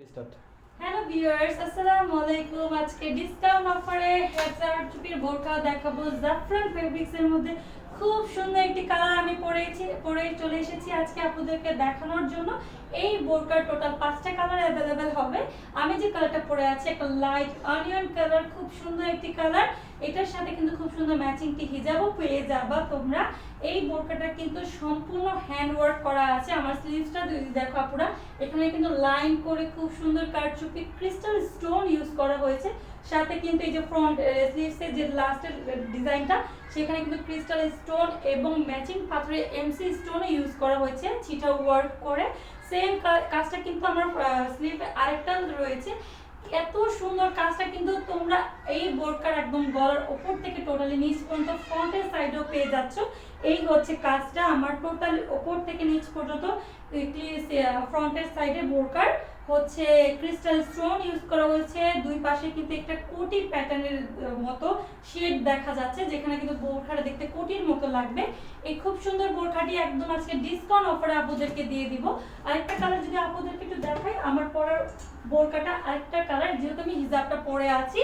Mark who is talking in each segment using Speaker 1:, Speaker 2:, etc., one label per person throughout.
Speaker 1: Start.
Speaker 2: Hello viewers, আসসালামু আলাইকুম। আজকে ডিসকাউন্ট অফারে হেজার চুপির বোরকা দেখাবো জাফরান ফেব্রিক্স এর মধ্যে। খুব সুন্দর একটি কালার আমি পরে চলে এসেছি আজকে আপনাদেরকে দেখানোর জন্য। এই বোরকার টোটাল 5টা কালার অ্যাভেলেবেল হবে। আমি যে কালারটা পরে আছি একটা লাইট অনিয়ন কালার, খুব সুন্দর একটি কালার। এটার সাথে কিন্তু খুব সুন্দর ম্যাচিং টি হিজাবও পেয়ে যাবা তোমরা। এই বোরকাটা কিন্তু সম্পূর্ণ হ্যান্ড ওয়ার্ক করা আছে। আমার স্লিভসটা যদি দেখো আপুরা, এখানে কিন্তু লাইন করে খুব সুন্দর কারচুপি ক্রিস্টাল স্টোন ইউজ করা হয়েছে। সাথে কিন্তু এই যে ফ্রন্ট স্লিভসের যে লাস্টের ডিজাইনটা, সেখানে কিন্তু ক্রিস্টাল স্টোন এবং ম্যাচিং পাথরের এমসি স্টোন ইউজ করা হয়েছে চিটা ওয়ার্ক করে। সেম কাজটা কিন্তু আমার স্লিভে আরেকটা রয়েছে। এত সুন্দর কাজটা কিন্তু তোমরা এই বোরকার একদম গলার ওপর থেকে টোটালি নিচ পর্যন্ত ফ্রন্টের সাইডেও পেয়ে যাচ্ছ। এই হচ্ছে কাজটা আমার টোটাল ওপর থেকে নিচ পর্যন্ত ফ্রন্টের সাইডে বোরকার হচ্ছে ক্রিস্টাল স্টোন ইউজ করা হয়েছে। দুই পাশে কিন্তু একটা কোটি প্যাটার্নের মতো শেড দেখা যাচ্ছে, যেখানে কিন্তু বোরখাটা দেখতে কোটির মতো লাগবে। এই খুব সুন্দর বোরখাটি একদম আজকে ডিসকাউন্ট অফারে আপুদেরকে দিয়ে দিব। আরেকটা কালার যদি আপুদেরকে একটু দেখাই, আমার পরার বোরকাটা আরেকটা কালার, যেহেতু আমি হিজাবটা পরে আছি।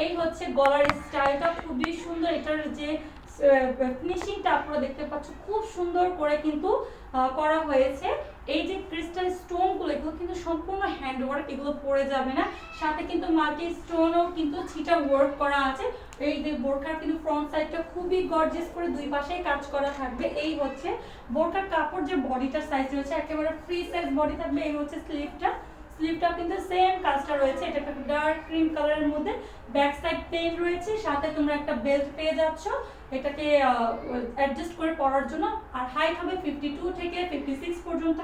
Speaker 2: এই হচ্ছে গলার স্টাইলটা খুবই সুন্দর। এটার যে ফিনিশিংটা আপনারা দেখতে পাচ্ছ, খুব সুন্দর করে কিন্তু করা হয়েছে। এই যে ক্রিস্টাল স্টোনগুলো, এগুলো কিন্তু সম্পূর্ণ হ্যান্ড ওয়ার্ক, এগুলো পড়ে যাবে না। সাথে কিন্তু মাল্টি স্টোনও কিন্তু ছিটা ওয়ার্ক করা আছে। এই যে বোরকার কিন্তু ফ্রন্ট সাইডটা খুবই গর্জিয়াস করে দুই পাশেই কাজ করা থাকবে। এই হচ্ছে বোরকার কাপড়, যে বডিটার সাইজ রয়েছে একেবারে ফ্রি সাইজ বডি থাকবে। এই হচ্ছে স্লিভটা কিন্তু সেম কাজটা রয়েছে। এটা একটা ডার্ক ক্রিম কালারের মধ্যে, ব্যাক সাইড প্লেন রয়েছে। সাথে তোমরা একটা বেল্ট পেয়ে যাচ্ছ এটাকে অ্যাডজাস্ট করে পরার জন্য। আর হাইট হবে 52 থেকে 56 পর্যন্ত।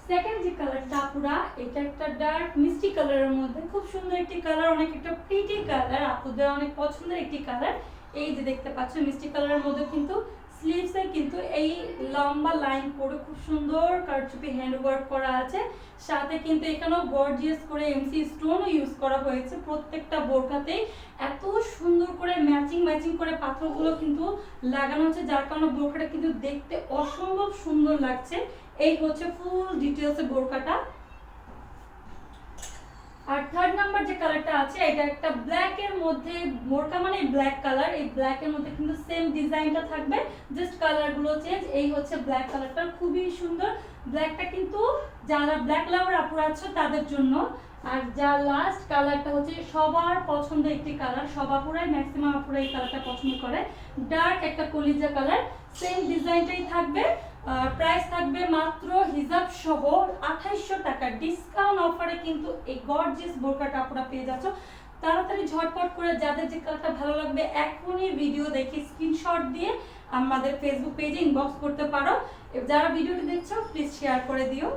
Speaker 2: সেকেন্ড যে কালারটা আপুরা, এটা একটা ডার্ক মিষ্টি কালারের মধ্যে, খুব সুন্দর একটি কালার, অনেক একটা প্রিটি কালার, আপুদের অনেক পছন্দের একটি কালার। এই যে দেখতে পাচ্ছ মিষ্টি কালারের মধ্যে কিন্তু স্লিভসে কিন্তু এই লম্বা লাইন করে খুব সুন্দর কারচুপি হ্যান্ড ওয়ার্ক করা আছে। সাথে কিন্তু এখানেও গর্জিয়াস করে এমসি স্টোনও ইউজ করা হয়েছে প্রত্যেকটা বোরকাতেই। এত সুন্দর করে ম্যাচিং করে পাথরগুলো কিন্তু লাগানো হচ্ছে, যার কারণে বোরকাটা কিন্তু দেখতে অসম্ভব সুন্দর লাগছে। এই হচ্ছে ফুল ডিটেইলসে বোরকাটা। আর থার্ড নাম্বার যে কালারটা আছে, এটা একটা ব্ল্যাক এর মধ্যে, বোরকা মানে ব্ল্যাক কালার। এই ব্ল্যাক এর মধ্যে কিন্তু সেম ডিজাইনটা থাকবে, জাস্ট কালারগুলো চেঞ্জ। এই হচ্ছে ব্ল্যাক কালারটা, খুবই সুন্দর। ব্ল্যাকটা কিন্তু যারা ব্ল্যাক লাভার আপুরা আছো তাদের জন্য। আর যা লাস্ট কালারটা হচ্ছে সবার পছন্দের একটি কালার, সব আপুরাই ম্যাক্সিমাম আপুরা এই কালারটা পছন্দ করে। ডার্ক একটা কলিজা কালার, সেম ডিজাইনটাই থাকবে। প্রাইস থাকবে মাত্র হিজাব সহ 2800 টাকা। ডিসকাউন্ট অফারে কিন্তু এই গর্জিয়াস বোরকাটা আপনারা পেয়ে যাচ্ছ। তাড়াতাড়ি ঝটপট করে যাদের যে কালারটা ভালো লাগবে এখনই ভিডিও দেখে স্ক্রিনশট দিয়ে আমাদের ফেসবুক পেজে ইনবক্স করতে পারো। যারা ভিডিওটি দেখছো প্লিজ শেয়ার করে দিও।